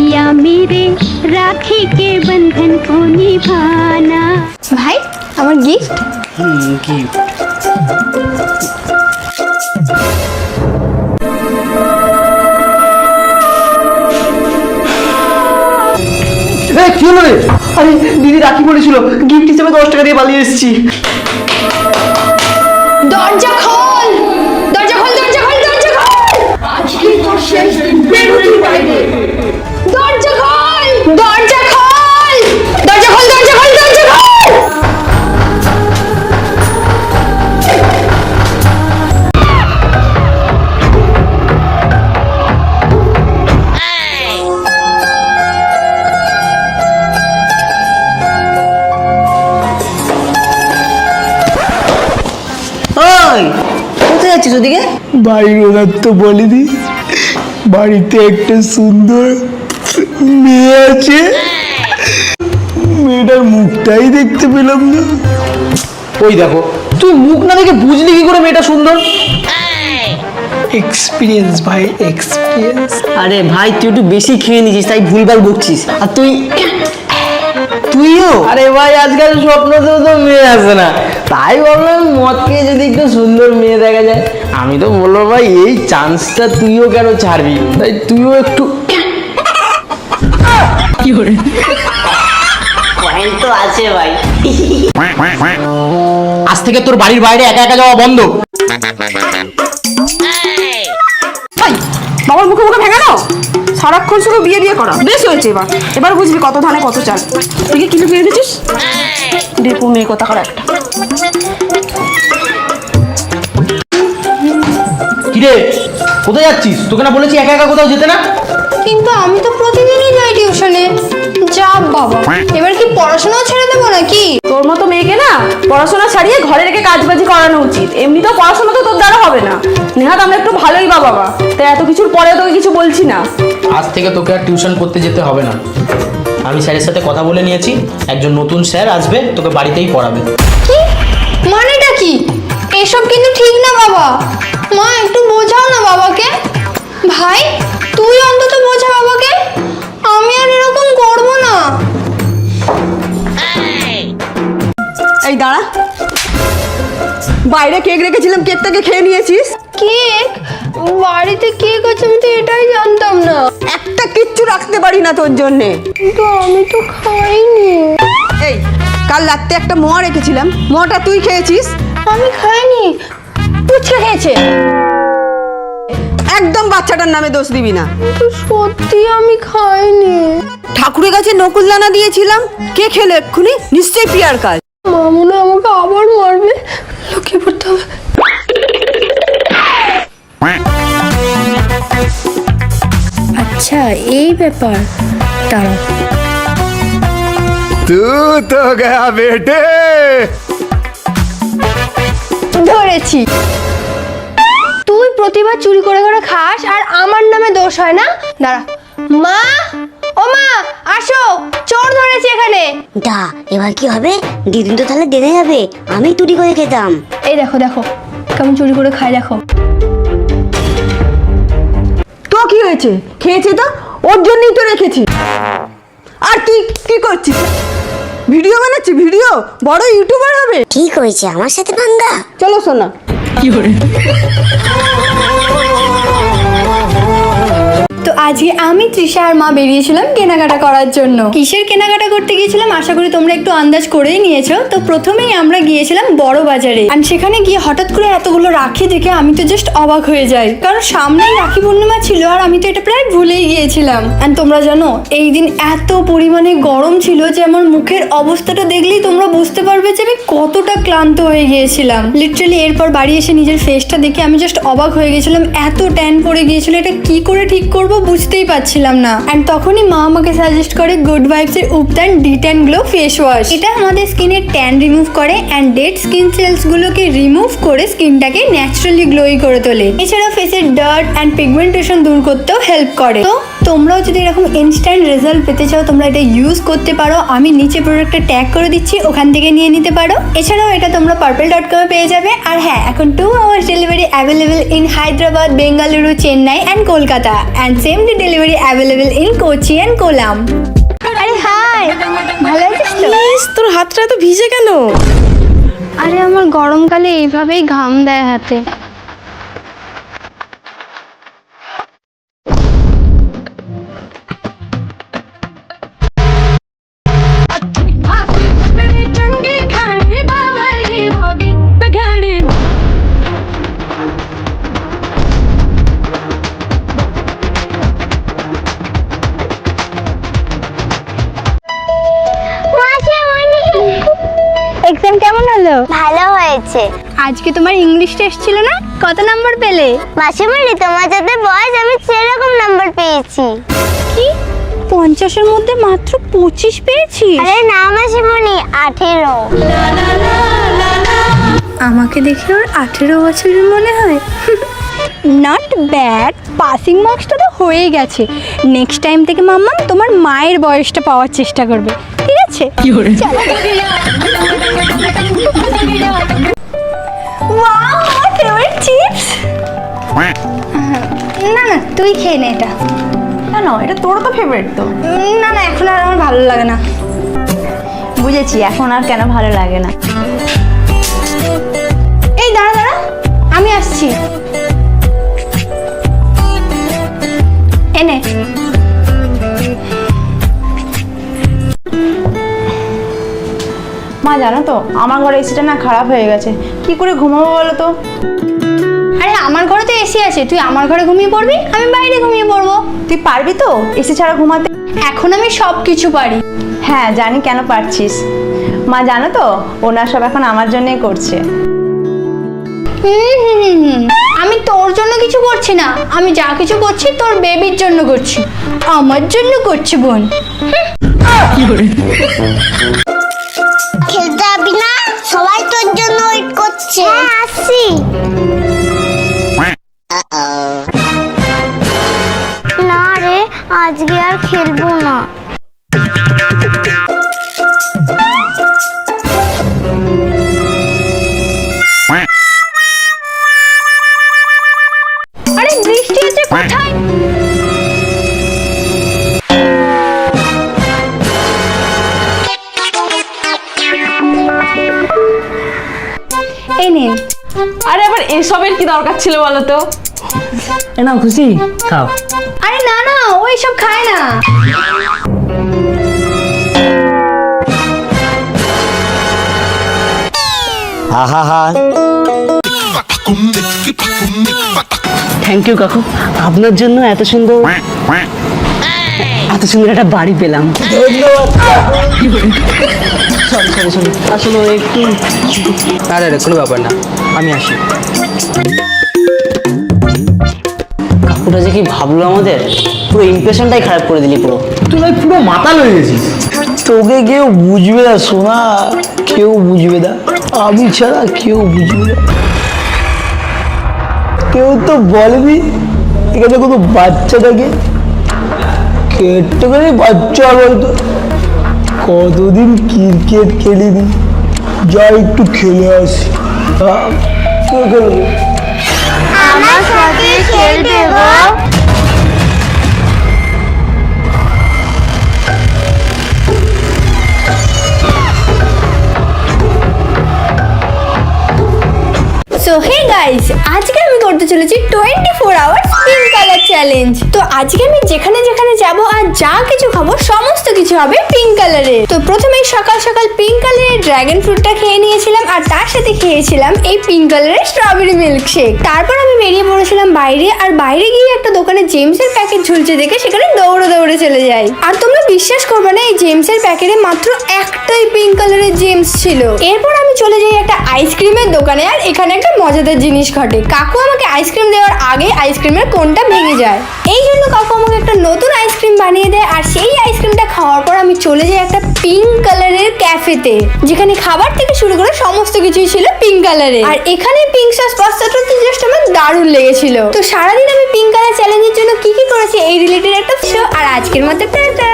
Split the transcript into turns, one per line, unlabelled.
भैया मेरे राखी के बंधन को निभाना।
ভাই আমার গিফট।
গিফট কি হলো রে? আরে দিদি রাখি পড়েছিল, গিফট হিসেবে 10 টাকা দিয়ে পালিয়ে এসেছি।
দরজা খোল, দরজা খোল, দরজা খোল, দরজা খোল। আজকে তো শেষ দিন, বেরো তুই বাইরে। দরজা খোল, দরজা খোল, দরজা খোল, দরজা খোল, দরজা খোল।
কোথায় যাচ্ছিস ওদিকে?
বাড়ির ওনার তো বলিনি, বাড়িতে একটা সুন্দর মেয়ে আছে, মেয়েটার মুখটাই দেখতে পেলাম না।
ওই দেখো, তুই মুখ না দেখে বুঝলি কি করে মেয়েটা সুন্দর?
এক্সপিরিয়েন্স ভাই, এক্সপিরিয়েন্স।
আরে ভাই তুই একটু বেশি খেয়ে নিছিস, তাই ভুলভাল বকছিস। আর তুইও আরে ভাই আজকাল স্বপ্নতেও তো মেয়ে আসে না, তাই ভাবলাম মদ খেয়ে যদি একটু সুন্দর মেয়ে দেখা যায়। আমি তো বলবো ভাই এই চান্সটা তুইও কেন ছাড়বি, তাই তুইও একটু কি করে
পয়েন্ট তো আছে ভাই।
আজ থেকে তোর বাড়ির বাইরে একা একা যাওয়া বন্ধ।
বাবার মুখে মুখে ভেঙানো, সারাক্ষণ শুধু বিয়ে বিয়ে করা, বেশ হয়েছে। এবার এবার বুঝবি কত ধানে কত চাল। তুই কি কিনে ফিরে দিচ্ছিস? দেখো মেয়ে কথা করা একটা।
কিরে কোথায় যাচ্ছিস? তোকে না বলেছি একা একা কোথাও যেতে না?
কিন্তু আমি তো প্রতিদিনই যাই টিউশনে। যা বাবা, এবার কি পড়াশোনাও ছেড়ে দেবো নাকি?
তোর মতো মেয়েকে না পড়াশোনা ছাড়িয়ে ঘরে রেখে কাজবাজি করানো উচিত। এমনিতেও পড়াশোনা তো তোর দ্বারা হবে না। নেহাত আমরা একটু ভালোই বাবা, তাই এত কিছুর পরে তোকে কিছু বলছি না।
আজ থেকে তোকে আর টিউশন করতে যেতে হবে না। আমি স্যারের সাথে কথা বলে নিয়েছি, একজন নতুন স্যার আসবে, তোকে বাড়িতেই পড়াবে।
কি মানেটা কি? এসব কিন্তু ঠিক না বাবা। মা একটু বোঝাও না বাবাকে। ভাই তুই অন্তত বোঝা বাবাকে, আমি আর এরকম করবো না।
এই দাঁড়া, বাইরে কেক রেখেছিলাম, কেকটাকে খেয়ে নিয়েছিস?
কেক? বাড়িতে কেক আছে আমি তো এটাই জানতাম না।
একটা কিচ্ছু রাখতে পারি না তোর জন্যে।
কিন্তু আমি তো খাইনি।
এই কাল রাত্রে একটা মোয়া রেখেছিলাম, মোয়াটা তুই খেয়েছিস?
আমি খাইনি, পুচকে খেয়েছে।
একদম বাচ্চাটার নামে দোষ দিবি না।
কিন্তু সত্যি আমি খাইনি।
ঠাকুরের কাছে নকুলদানা দিয়েছিলাম, কে খেলে এক্ষুনি? নিশ্চয়ই পিয়ার কাজ।
মা মনে হয় আমাকে আবার মারবে, লুকিয়ে পড়তে হবে।
আচ্ছা এই ব্যাপার, দাঁড়াও।
তু তো গয়া বেটে।
ধরেছি। তুই প্রতিবার চুরি করে করে খাস আর আমার নামে দোষ হয় না? দাঁড়া। মা, ও মা আসো, চোর ধরেছি এখানে।
দা এবার কি হবে? দিদিন তো তাহলে জেনে যাবে আমি চুরি করে খেতাম।
এই দেখো দেখো কেমন চুরি করে খাই, দেখো।
তো কি হয়েছে? খেয়েছে তো, ওর জন্যই তো রেখেছি। আর তুই কি করছিস? ভিডিও বানাচ্ছি, ভিডিও, বড় ইউটিউবার হবে।
ঠিক হয়েছে, আমার সাথে পাঙ্গা।
চলো সোনা।
তো আজকে আমি তৃষা আর মা বেরিয়েছিলাম কেনাকাটা করার জন্য। কিসের কেনাকাটা করতে গিয়েছিলাম আশা করি তোমরা একটু আন্দাজ করেই নিয়েছো। তো প্রথমেই আমরা গিয়েছিলাম বড় বাজারে, আর সেখানে গিয়ে হঠাৎ করে এতগুলো রাখি দেখে আমি তো জাস্ট অবাক হয়ে যাই, কারণ সামনেই রাখি পূর্ণিমা ছিল আর আমি তো এটা প্রায় ভুলেই গিয়েছিলাম। আর তোমরা জানো এই দিন এত পরিমাণে গরম ছিল যে আমার মুখের অবস্থাটা দেখলেই তোমরা বুঝতে পারবে যে আমি কতটা ক্লান্ত হয়ে গিয়েছিলাম। লিটারালি এরপর বাড়ি এসে নিজের ফেসটা দেখে আমি জাস্ট অবাক হয়ে গেছিলাম, এত ট্যান পড়ে গিয়েছিল, এটা কি করে ঠিক করবো বুঝতেই পারছিলাম না। এন্ড তখনই মা আমাকে সাজেস্ট করে গুড ভাইবস এর উপটান ডিটেন গ্লো ফেস ওয়াশ। এটা আমাদের স্কিনের ট্যান রিমুভ করে এন্ড ডেড স্কিন সেলস গুলোকে রিমুভ করে স্কিনটাকে ন্যাচারালি গ্লোই করে তোলে। এছাড়া ফেসের ডার্ট এন্ড পিগমেন্টেশন দূর করতেও হেল্প করে। তো তোমরাও যদি এরকম ইনস্ট্যান্ট রেজাল্ট পেতে চাও তোমরা এটা ইউজ করতে পারো। আমি নিচে প্রোডাক্টটা ট্যাগ করে দিচ্ছি, ওখান থেকে নিয়ে নিতে পারো। এছাড়াও এটা তোমরা purple.com পেয়ে যাবে। আর হ্যাঁ, এখন 2 hours delivery available in Hyderabad, Bengaluru, Chennai and Kolkata, and same day delivery available in Kochi and column. আরে হাই, ভালো আছিস তো?
তোর হাতটা এত ভিজে কেন?
আরে আমার গরমকালে এইভাবেই ঘাম দেয় হাতে। এক্সাম কেমন হলো?
ভালো হয়েছে।
আজকে তোমার ইংলিশ টেস্ট ছিল না? কত নাম্বার পেলে?
মাসিমণি, তোমার যাতে বয়স আমি সেরকম নাম্বার পেয়েছি।
কি 50-এর মধ্যে মাত্র 25 পেয়েছিস?
আরে না মাসিমণি, 18।
আমাকে দেখে ওর 18 বছরের মনে হয়।
নট ব্যাড, পাসিং মার্কসটা তো হয়ে গেছে। নেক্সট টাইম থেকে মাম্মা তোমার মায়ের বয়সটা পাওয়ার চেষ্টা করবে, ঠিক আছে?
ওয়াও, আমার ফেভারিট চিপস। না না, তুই খেয়ে নে এটা।
কেন? এটা তোরও তো ফেভারিট তো।
না না, এখন আর আমার ভালো লাগে না।
বুঝেছি, এখন আর কেন ভালো লাগে না।
এই দাঁড়া দাঁড়া, আমি আসছি। এনে
মা জানো তো, আমার ঘরে এসিটা না খারাপ হয়ে গেছে, কি করে ঘুমাবো বলো তো?
আরে আমার ঘরে তো এসি আছে, তুই আমার ঘরে ঘুমিয়ে পড়বি, আমি বাইরে ঘুমিয়ে পড়বো।
তুই পারবি তো এসি ছাড়া ঘুমাতে?
এখন আমি সব কিছু পারি।
হ্যাঁ জানি কেন পারছিস। মা জানো তো, ওনার সব এখন আমার জন্যই করছে।
আমি তোর জন্য কিছু করছি না, আমি যা কিছু করছি তোর বেবির জন্য করছি, আমার জন্য করছি বোন।
খেলতে যাবি না? সবাই তোর জন্য ওয়েট করছে। হ্যাঁ, আসছি। না রে, আজকে আর খেলবো না।
আরে বৃষ্টি হচ্ছে কোথায়? এই নিন।
আরে আবার এসবের কি দরকার ছিল বলো তো?
না খুশি খাও।
আরে না না, ওই সব খায় না।
থ্যাংক ইউ কাকু, আপনার জন্য এত সুন্দর একটা বাড়ি পেলাম। সরি সরি সরি, আসলে একটু।
আরে আরে কোনো ব্যাপার না, আমি আসি।
কাকুটা যে কি ভাবলো আমাদের, পুরো ইমপ্রেশনটাই খারাপ করে দিলি পুরো।
তুই ভাই পুরো মাতাল হয়ে গেছিস।
তোকে কেউ বুঝবে না সোনা, কেউ বুঝবে না, আমি ছাড়া কেউ বুঝবে না। কেউ তো বলেনি এখানে কোনো বাচ্চা থাকে, কেটে বাচ্চা আর বলতো কতদিন ক্রিকেট খেলিনি, যা একটু খেলে আসি। কেউ খেলবে?
আমার সাথে খেলবে গো।
সো হে গাইস, আজকে আমি করতে চলেছি 24 আওয়ার্স পিঙ্ক কালার চ্যালেঞ্জ। তো আজকে আমি যেখানে যেখানে যাব আর যা কিছু খাবো সমস্ত কিছু হবে পিঙ্ক কালারের। তো প্রথমেই সকাল সকাল পিঙ্ক কালারের ড্রাগন ফ্রুটটা খেয়ে নিয়েছিলাম, আর তার সাথে খেয়েছিলাম এই পিঙ্ক কালারের স্ট্রবেরি মিল্কশেক। তারপর আমি বেরিয়ে পড়েছিলাম বাইরে, আর বাইরে গিয়ে একটা দোকানে জেমসের প্যাকেট ঝুলছে দেখে সেখানে দৌড়ে দৌড়ে চলে যাই। আর তোমরা বিশ্বাস করবে না, এই জেমসের প্যাকেটে মাত্র একটাই পিঙ্ক কালারের জেমস ছিল। এরপর আমি চলে যাই একটা আইসক্রিমের দোকানে, আর এখানে একটা মজাদার জিনিস ঘটে। কাকু আমাকে আইসক্রিম দেওয়ার আগে আইসক্রিমের কোনটা ভেঙে যায়, এই জন্য কাকু আমাকে একটা নতুন আইসক্রিম বানিয়ে দেয়। আর সেই আইসক্রিমটা খাওয়ার পর আমি চলে যাই একটা পিঙ্ক কালারের ক্যাফেতে, যেখানে খাবার থেকে শুরু করে সমস্ত কিছুই ছিল পিঙ্ক কালারে। আর এখানে পিঙ্ক সস পাস্তাটা তো জাস্ট আমার দারুণ লেগেছিল। তো সারাদিন আমি পিঙ্ক কালার চ্যালেঞ্জের জন্য কি কি করেছি এই রিলেটেড একটা শো। আর আজকের মতো টাটা।